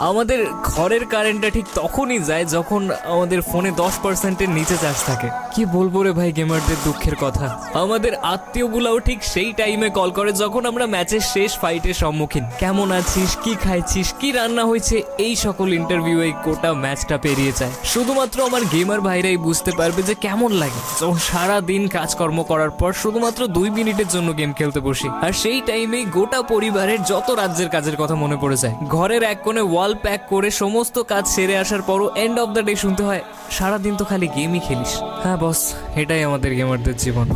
আমাদের ঘরের কারেন্টটা ঠিক তখনই যায় যখন আমাদের ফোনে 10%-এর নিচে চার্জ থাকে। কি বলবো রে ভাই গেমারদের দুঃখের কথা। আমাদের আত্মীয়গুলাও ঠিক সেই টাইমে কল করে যখন আমরা ম্যাচের শেষ ফাইটের সম্মুখীন। কেমন আছিস, কি খাইছিস, কি রান্না হয়েছে, এই সকল ইন্টারভিউ এই গোটা ম্যাচটা পেরিয়ে যায়। শুধুমাত্র আমার গেমার ভাইরাই বুঝতে পারবে যে কেমন লাগে যখন সারা দিন কাজকর্ম করার পর শুধুমাত্র 2 মিনিটের জন্য গেম খেলতে বসি। আর সেই টাইমেই গোটা পরিবারের যত রাজ্যের কাজের কথা মনে পড়ে যায়। ঘরের এক কোণে প্যাক করে সমস্ত কাজ সেরে আসার পরও এন্ড অফ দ্য ডে শুনতে হয় সারাদিন তো খালি গেমই খেলিস। হ্যাঁ বস, এটাই আমাদের গেমারদের জীবন।